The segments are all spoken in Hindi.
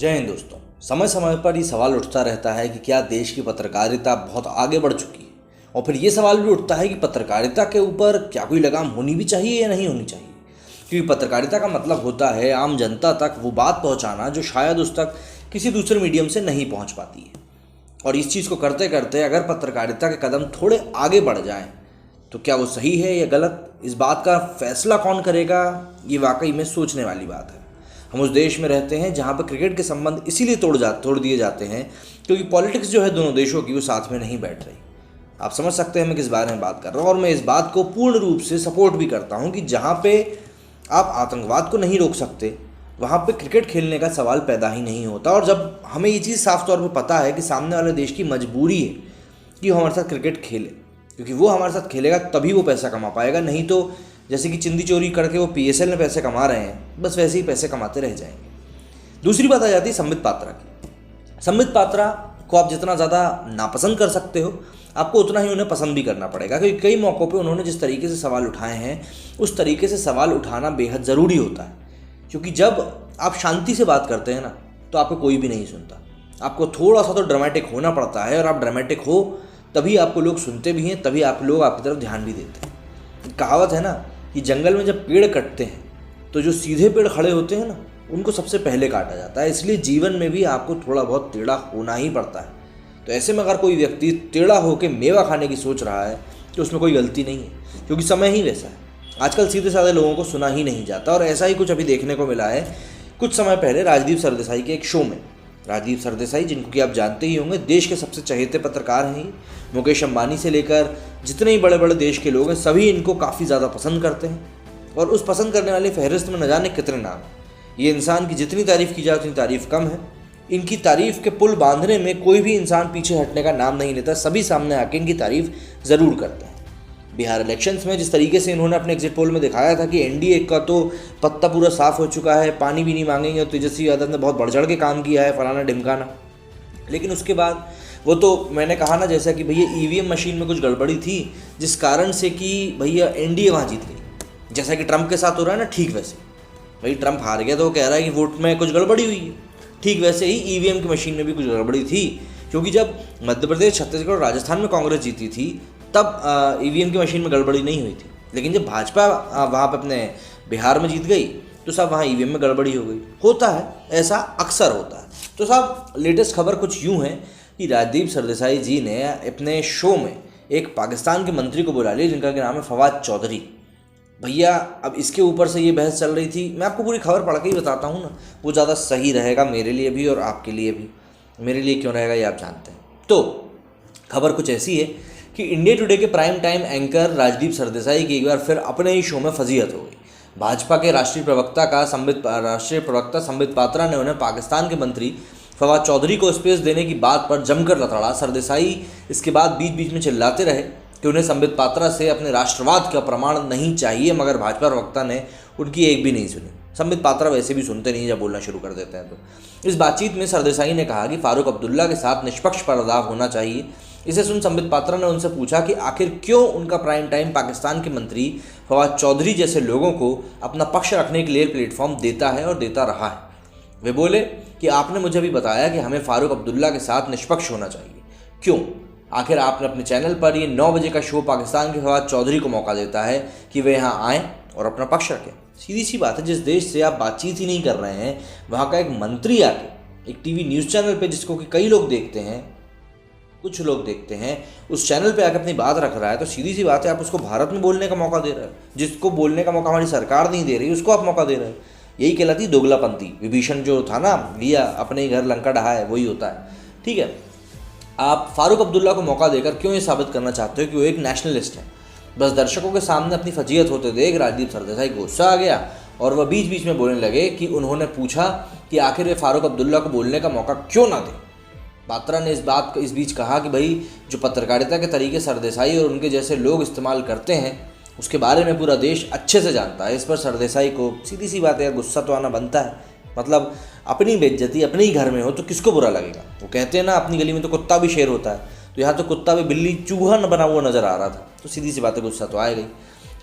जय हिंद दोस्तों। समय समय पर ये सवाल उठता रहता है कि क्या देश की पत्रकारिता बहुत आगे बढ़ चुकी है, और फिर ये सवाल भी उठता है कि पत्रकारिता के ऊपर क्या कोई लगाम होनी भी चाहिए या नहीं होनी चाहिए। क्योंकि पत्रकारिता का मतलब होता है आम जनता तक वो बात पहुंचाना जो शायद उस तक किसी दूसरे मीडियम से नहीं पहुंच पाती है। और इस चीज़ को करते करते अगर पत्रकारिता के कदम थोड़े आगे बढ़ जाएं तो क्या वो सही है या गलत, इस बात का फैसला कौन करेगा, ये वाकई में सोचने वाली बात है। हम उस देश में रहते हैं जहाँ पर क्रिकेट के संबंध इसीलिए तोड़ दिए जाते हैं क्योंकि पॉलिटिक्स जो है दोनों देशों की वो साथ में नहीं बैठ रही। आप समझ सकते हैं मैं किस बारे में बात कर रहा हूँ। और मैं इस बात को पूर्ण रूप से सपोर्ट भी करता हूँ कि जहाँ पे आप आतंकवाद को नहीं रोक सकते वहाँ पे क्रिकेट खेलने का सवाल पैदा ही नहीं होता। और जब हमें ये चीज़ साफ तौर पर पता है कि सामने वाले देश की मजबूरी है कि वो हमारे साथ क्रिकेट खेले, क्योंकि वो हमारे साथ खेलेगा तभी वो पैसा कमा पाएगा, नहीं तो जैसे कि चिंदी चोरी करके वो पीएसएल में पैसे कमा रहे हैं बस वैसे ही पैसे कमाते रह जाएंगे। दूसरी बात आ जाती है संबित पात्रा की। संबित पात्रा को आप जितना ज़्यादा नापसंद कर सकते हो आपको उतना ही उन्हें पसंद भी करना पड़ेगा, क्योंकि कई मौक़ों पे उन्होंने जिस तरीके से सवाल उठाए हैं उस तरीके से सवाल उठाना बेहद ज़रूरी होता है। क्योंकि जब आप शांति से बात करते हैं ना तो आपको कोई भी नहीं सुनता, आपको थोड़ा सा तो ड्रामेटिक होना पड़ता है, और आप ड्रामेटिक हो तभी आपको लोग सुनते भी हैं, तभी आप लोग आपकी तरफ ध्यान भी देते हैं। कहावत है ना कि जंगल में जब पेड़ कटते हैं तो जो सीधे पेड़ खड़े होते हैं ना उनको सबसे पहले काटा जाता है। इसलिए जीवन में भी आपको थोड़ा बहुत टेढ़ा होना ही पड़ता है। तो ऐसे में अगर कोई व्यक्ति टेढ़ा होकर मेवा खाने की सोच रहा है तो उसमें कोई गलती नहीं है, क्योंकि समय ही वैसा है। आजकल सीधे साधे लोगों को सुना ही नहीं जाता, और ऐसा ही कुछ अभी देखने को मिला है कुछ समय पहले राजदीप सरदेसाई के एक शो में। राजदीप सरदेसाई, जिनको कि आप जानते ही होंगे, देश के सबसे चहेते पत्रकार हैं। मुकेश अंबानी से लेकर जितने ही बड़े बड़े देश के लोग हैं सभी इनको काफ़ी ज़्यादा पसंद करते हैं, और उस पसंद करने वाली फहरिस्त में न जाने कितने नाम हैं। ये इंसान की जितनी तारीफ़ की जाए उतनी तारीफ़ कम है। इनकी तारीफ़ के पुल बांधने में कोई भी इंसान पीछे हटने का नाम नहीं लेता, सभी सामने आके इनकी तारीफ़ ज़रूर करते हैं। बिहार इलेक्शंस में जिस तरीके से इन्होंने अपने एग्जिट पोल में दिखाया था कि एनडीए का तो पत्ता पूरा साफ हो चुका है, पानी भी नहीं मांगेंगे, और तेजस्वी यादव ने बहुत बढ़ चढ़ के काम किया है, फलाना ढिमकाना। लेकिन उसके बाद वो तो मैंने कहा ना जैसा कि भैया ईवीएम मशीन में कुछ गड़बड़ी थी जिस कारण से कि भैया एनडीए वहाँ जीत गई। जैसा कि ट्रंप के साथ हो रहा है ना, ठीक वैसे भाई ट्रंप हार गया तो वो कह रहा है कि वोट में कुछ गड़बड़ी हुई है, ठीक वैसे ही ईवीएम की मशीन में भी कुछ गड़बड़ी थी। क्योंकि जब मध्य प्रदेश, छत्तीसगढ़ और राजस्थान में कांग्रेस जीती थी तब ईवीएम की मशीन में गड़बड़ी नहीं हुई थी, लेकिन जब भाजपा वहाँ पर अपने बिहार में जीत गई तो साहब वहाँ ईवीएम में गड़बड़ी हो गई। होता है, ऐसा अक्सर होता है। तो साहब लेटेस्ट खबर कुछ यूँ है कि राजदीप सरदेसाई जी ने अपने शो में एक पाकिस्तान के मंत्री को बुला लिया जिनका नाम है फवाद चौधरी। भैया अब इसके ऊपर से ये बहस चल रही थी, मैं आपको पूरी खबर पढ़ के ही बताता हूँ ना, वो ज़्यादा सही रहेगा मेरे लिए भी और आपके लिए भी। मेरे लिए क्यों रहेगा ये आप जानते हैं। तो खबर कुछ ऐसी है कि इंडिया टुडे के prime time anchor Rajdeep Sardesai की एक बार फिर अपने ही शो में फजीहत हो गई। भाजपा के राष्ट्रीय प्रवक्ता संबित पात्रा ने उन्हें पाकिस्तान के मंत्री फवाद चौधरी को स्पेस देने की बात पर जमकर लथड़ा। सरदेसाई इसके बाद बीच बीच में चिल्लाते रहे कि उन्हें संबित पात्रा से अपने राष्ट्रवाद का प्रमाण नहीं चाहिए, मगर भाजपा प्रवक्ता ने उनकी एक भी नहीं सुनी। संबित पात्रा वैसे भी सुनते नहीं जब बोलना शुरू कर देते हैं। तो इस बातचीत में सरदेसाई ने कहा कि फारूक अब्दुल्ला के साथ निष्पक्ष पर्दाव होना चाहिए। इसे सुन संबित पात्रा ने उनसे पूछा कि आखिर क्यों उनका प्राइम टाइम पाकिस्तान के मंत्री फवाद चौधरी जैसे लोगों को अपना पक्ष रखने के लिए प्लेटफॉर्म देता है और देता रहा है। वे बोले कि आपने मुझे भी बताया कि हमें फारूक अब्दुल्ला के साथ निष्पक्ष होना चाहिए, क्यों? आखिर आपने अपने चैनल पर ये 9 बजे का शो पाकिस्तान के फवाद चौधरी को मौका देता है कि वे यहाँ आएँ और अपना पक्ष रखें। सीधी सी बात है, जिस देश से आप बातचीत ही नहीं कर रहे हैं वहाँ का एक मंत्री आके एक टीवी न्यूज़ चैनल पे जिसको कि कई लोग देखते हैं, कुछ लोग देखते हैं, उस चैनल पे आके अपनी बात रख रहा है, तो सीधी सी बात है आप उसको भारत में बोलने का मौका दे रहे हो। जिसको बोलने का मौका हमारी सरकार नहीं दे रही उसको आप मौका दे रहे हो। यही कहलाती दोगलापंथी। विभीषण जो था ना, लिया अपने ही घर लंका ढहा है, वही होता है। ठीक है, आप फारूक अब्दुल्ला को मौका देकर क्यों ये साबित करना चाहते हो कि वो एक नेशनलिस्ट है? बस दर्शकों के सामने अपनी फजीहत होते देख राजदीप सरदेसाई को गुस्सा आ गया और वह बीच बीच में बोलने लगे कि उन्होंने पूछा कि आखिर वे फारूक अब्दुल्ला को बोलने का मौका क्यों ना दें। पात्रा ने इस बीच कहा कि भाई जो पत्रकारिता के तरीके सरदेसाई और उनके जैसे लोग इस्तेमाल करते हैं उसके बारे में पूरा देश अच्छे से जानता है। इस पर सरदेसाई को सीधी सी बात है गुस्सा तो आना बनता है। मतलब अपनी बेइज्जती अपने ही घर में हो तो किसको बुरा लगेगा। वो कहते हैं ना अपनी गली में तो कुत्ता भी शेर होता है, तो यहाँ तो कुत्ता भी बिल्ली चूहा न बना हुआ नजर आ रहा था, तो सीधी सी बात है गुस्सा तो आए गई।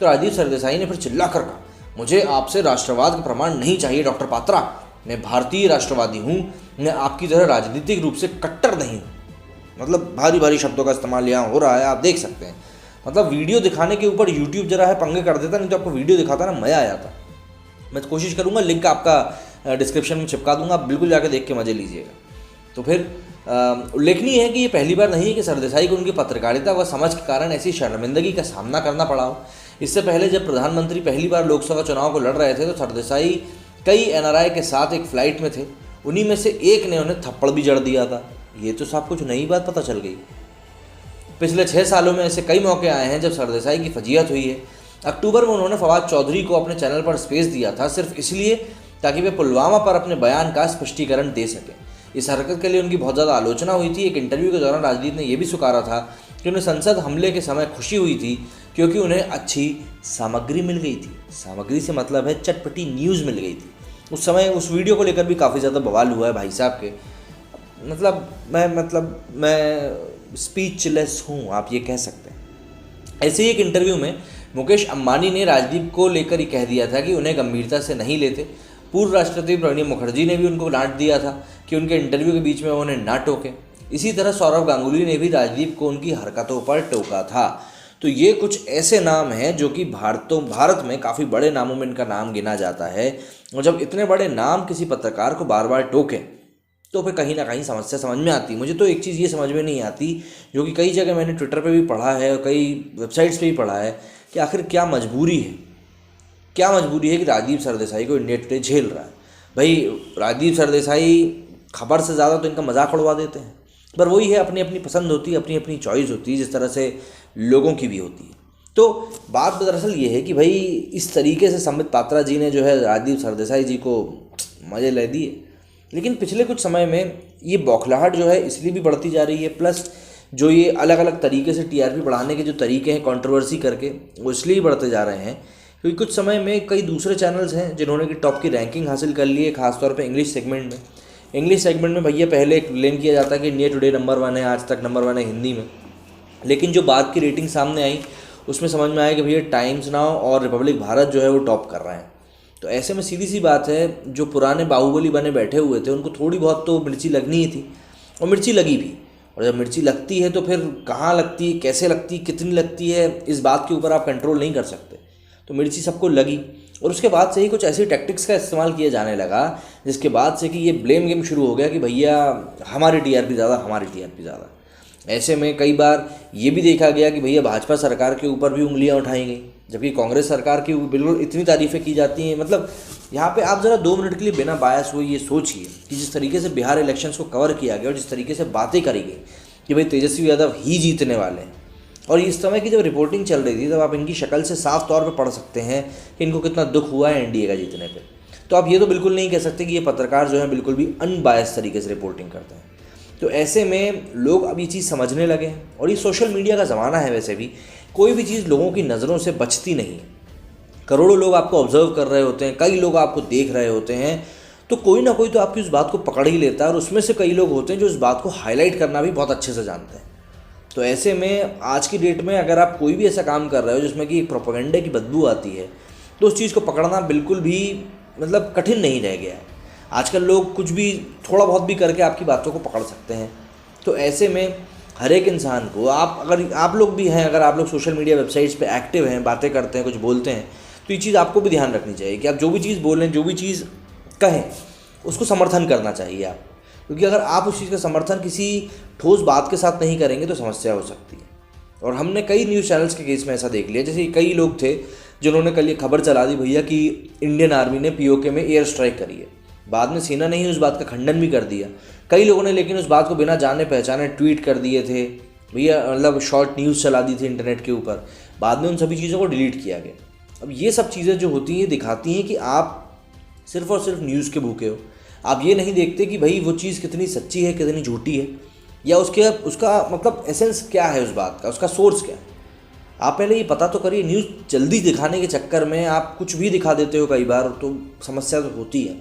तो राजदीप सरदेसाई ने फिर चिल्ला कर कहा, मुझे आपसे राष्ट्रवाद का प्रमाण नहीं चाहिए डॉक्टर पात्रा, मैं भारतीय राष्ट्रवादी हूँ, मैं आपकी तरह राजनीतिक रूप से कट्टर नहीं हूँ। मतलब भारी भारी शब्दों का इस्तेमाल यहाँ हो रहा है, आप देख सकते हैं। मतलब वीडियो दिखाने के ऊपर यूट्यूब जरा है पंगे कर देता, नहीं तो आपको वीडियो दिखाता ना मज़ा आ जाता। मैं तो कोशिश करूँगा, लिंक आपका डिस्क्रिप्शन में चिपका दूंगा, आप बिल्कुल जाकर देख के मज़े लीजिएगा। तो फिर उल्लेखनीय है कि ये पहली बार नहीं है कि सरदेसाई को उनकी पत्रकारिता व समझ के कारण ऐसी शर्मिंदगी का सामना करना पड़ा हो। इससे पहले जब प्रधानमंत्री पहली बार लोकसभा चुनाव को लड़ रहे थे तो सरदेसाई कई एनआरआई के साथ एक फ़्लाइट में थे, उन्हीं में से एक ने उन्हें थप्पड़ भी जड़ दिया था। ये तो सब कुछ नई बात पता चल गई। पिछले 6 सालों में ऐसे कई मौके आए हैं जब सरदेसाई की फजीहत हुई है। अक्टूबर में उन्होंने फवाद चौधरी को अपने चैनल पर स्पेस दिया था, सिर्फ इसलिए ताकि वे पुलवामा पर अपने बयान का स्पष्टीकरण दे सकें। इस हरकत के लिए उनकी बहुत ज़्यादा आलोचना हुई थी। एक इंटरव्यू के दौरान राजनीति ने यह भी स्वीकारा था कि उन्हें संसद हमले के समय खुशी हुई थी क्योंकि उन्हें अच्छी सामग्री मिल गई थी। सामग्री से मतलब है चटपटी न्यूज़ मिल गई थी। उस समय उस वीडियो को लेकर भी काफ़ी ज़्यादा बवाल हुआ है भाई साहब के। मैं स्पीचलेस हूँ, आप ये कह सकते हैं। ऐसे ही एक इंटरव्यू में मुकेश अंबानी ने राजदीप को लेकर ही कह दिया था कि उन्हें गंभीरता से नहीं लेते। पूर्व राष्ट्रपति प्रणब मुखर्जी ने भी उनको डांट दिया था कि उनके इंटरव्यू के बीच में उन्हें ना टोके। इसी तरह सौरव गांगुली ने भी राजदीप को उनकी हरकतों पर टोका था। तो ये कुछ ऐसे नाम हैं जो कि भारत में काफ़ी बड़े नामों में इनका नाम गिना जाता है। और जब इतने बड़े नाम किसी पत्रकार को बार बार टोकें तो फिर कहीं ना कहीं समस्या समझ में आती। मुझे तो एक चीज़ ये समझ में नहीं आती, जो कि कई जगह मैंने ट्विटर पे भी पढ़ा है और कई वेबसाइट्स पे भी पढ़ा है, कि आखिर क्या मजबूरी है कि राजदीप सरदेसाई को इंडिया टुडे झेल रहा है। भाई राजदीप सरदेसाई खबर से ज़्यादा तो इनका मजाक उड़वा देते हैं, पर वही है, अपनी अपनी पसंद होती है, अपनी अपनी चॉइस होती है, जिस तरह से लोगों की भी होती है। तो बात दरअसल ये है कि भाई इस तरीके से संबित पात्रा जी ने जो है राजदीप सरदेसाई जी को मज़े ले दिए। लेकिन पिछले कुछ समय में ये बौखलाहट जो है इसलिए भी बढ़ती जा रही है, प्लस जो ये अलग अलग तरीके से टीआरपी बढ़ाने के जो तरीके हैं कंट्रोवर्सी करके, वो इसलिए बढ़ते जा रहे हैं क्योंकि कुछ समय में कई दूसरे चैनल्स हैं जिन्होंने कि टॉप की रैंकिंग हासिल कर ली है, खासतौर पे इंग्लिश सेगमेंट में भैया पहले क्लेम किया जाता है कि इंडिया टुडे नंबर 1 है, आज तक नंबर 1 है हिंदी में। लेकिन जो बाद की रेटिंग सामने आई उसमें समझ में आया कि भैया टाइम्स नाउ और रिपब्लिक भारत जो है वो टॉप कर रहे हैं। तो ऐसे में सीधी सी बात है, जो पुराने बाहुबली बने बैठे हुए थे उनको थोड़ी बहुत तो मिर्ची लगनी ही थी, और मिर्ची लगी भी। और जब मिर्ची लगती है तो फिर कहाँ लगती है, कैसे लगती है, कितनी लगती है, इस बात के ऊपर आप कंट्रोल नहीं कर सकते। तो मिर्ची सबको लगी और उसके बाद से ही कुछ ऐसी टैक्टिक्स का इस्तेमाल किया जाने लगा जिसके बाद से कि ये ब्लेम गेम शुरू हो गया कि भैया हमारी टीआरपी ज़्यादा। ऐसे में कई बार ये भी देखा गया कि भैया भाजपा सरकार के ऊपर भी उंगलियां उठाई गई, जबकि कांग्रेस सरकार की बिल्कुल इतनी तारीफ़ें की जाती हैं। मतलब यहाँ पे आप ज़रा 2 मिनट के लिए बिना बायस हुए ये सोचिए कि जिस तरीके से बिहार इलेक्शंस को कवर किया गया और जिस तरीके से बातें करी गई कि भाई तेजस्वी यादव ही जीतने वाले हैं, और इस समय की जब रिपोर्टिंग चल रही थी तब आप इनकी शक्ल से साफ तौर पर पढ़ सकते हैं कि इनको कितना दुख हुआ है एनडीए का जीतने पर। तो आप ये तो बिल्कुल नहीं कह सकते कि ये पत्रकार जो है बिल्कुल भी अनबायस तरीके से रिपोर्टिंग करते हैं। तो ऐसे में लोग अब ये चीज़ समझने लगे हैं, और ये सोशल मीडिया का ज़माना है। वैसे भी कोई भी चीज़ लोगों की नज़रों से बचती नहीं है। करोड़ों लोग आपको ऑब्जर्व कर रहे होते हैं, कई लोग आपको देख रहे होते हैं, तो कोई ना कोई तो आपकी उस बात को पकड़ ही लेता है, और उसमें से कई लोग होते हैं जो उस बात को हाईलाइट करना भी बहुत अच्छे से जानते हैं। तो ऐसे में आज की डेट में अगर आप कोई भी ऐसा काम कर रहे हो जिसमें कि प्रोपेगेंडे की बदबू आती है, तो उस चीज़ को पकड़ना बिल्कुल भी मतलब कठिन नहीं रह गया है। आजकल लोग कुछ भी थोड़ा बहुत भी करके आपकी बातों को पकड़ सकते हैं। तो ऐसे में हर एक इंसान को अगर आप लोग भी हैं, अगर आप लोग सोशल मीडिया वेबसाइट्स पे एक्टिव हैं, बातें करते हैं, कुछ बोलते हैं, तो ये चीज़ आपको भी ध्यान रखनी चाहिए कि आप जो भी चीज़ बोलें, जो भी चीज़ कहें, उसको समर्थन करना चाहिए आप। क्योंकि अगर आप उस चीज़ का समर्थन किसी ठोस बात के साथ नहीं करेंगे तो समस्या हो सकती है। और हमने कई न्यूज़ चैनल्स के केस में ऐसा देख लिया, जैसे कई लोग थे जिन्होंने कल ये खबर चला दी भैया कि इंडियन आर्मी ने पीओके में एयर स्ट्राइक करी है। बाद में सेना ने ही उस बात का खंडन भी कर दिया। कई लोगों ने लेकिन उस बात को बिना जाने पहचाने ट्वीट कर दिए थे भैया, मतलब शॉर्ट न्यूज़ चला दी थी इंटरनेट के ऊपर। बाद में उन सभी चीज़ों को डिलीट किया गया। अब ये सब चीज़ें जो होती हैं दिखाती हैं कि आप सिर्फ़ और सिर्फ न्यूज़ के भूखे हो। आप ये नहीं देखते कि भाई वो चीज़ कितनी सच्ची है, कितनी झूठी है, या उसका मतलब एसेंस क्या है, उस बात का उसका सोर्स क्या है। आप पहले ये पता तो करिए। न्यूज़ जल्दी दिखाने के चक्कर में आप कुछ भी दिखा देते हो कई बार, तो समस्या तो होती है।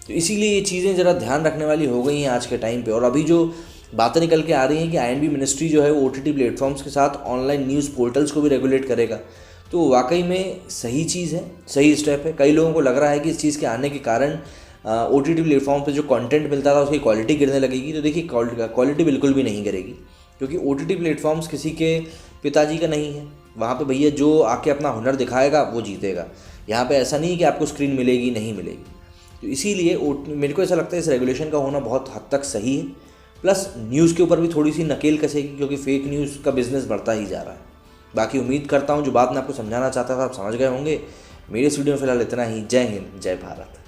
तो इसीलिए ये चीज़ें ज़रा ध्यान रखने वाली हो गई हैं आज के टाइम पे। और अभी जो बातें निकल के आ रही हैं कि आईएनबी मिनिस्ट्री जो है वो ओटीटी प्लेटफॉर्म्स के साथ ऑनलाइन न्यूज़ पोर्टल्स को भी रेगुलेट करेगा, तो वाकई में सही चीज़ है, सही स्टेप है। कई लोगों को लग रहा है कि इस चीज़ के आने के कारण OTT प्लेटफॉर्म पे जो कंटेंट मिलता था उसकी क्वालिटी गिरने लगेगी। तो देखिए क्वालिटी बिल्कुल भी नहीं गिरेगी, क्योंकि OTT प्लेटफॉर्म्स किसी के पिताजी का नहीं है। वहाँ पे भैया जो आके अपना हुनर दिखाएगा वो जीतेगा। यहाँ पे ऐसा नहीं है कि आपको स्क्रीन मिलेगी नहीं मिलेगी। तो इसीलिए मेरे को ऐसा लगता है इस रेगुलेशन का होना बहुत हद तक सही है। प्लस न्यूज़ के ऊपर भी थोड़ी सी नकेल कसेगी, क्योंकि फेक न्यूज़ का बिजनेस बढ़ता ही जा रहा है। बाकी उम्मीद करता हूँ जो बात मैं आपको समझाना चाहता था आप समझ गए होंगे। मेरे इस वीडियो में फिलहाल इतना ही। जय हिंद, जय भारत।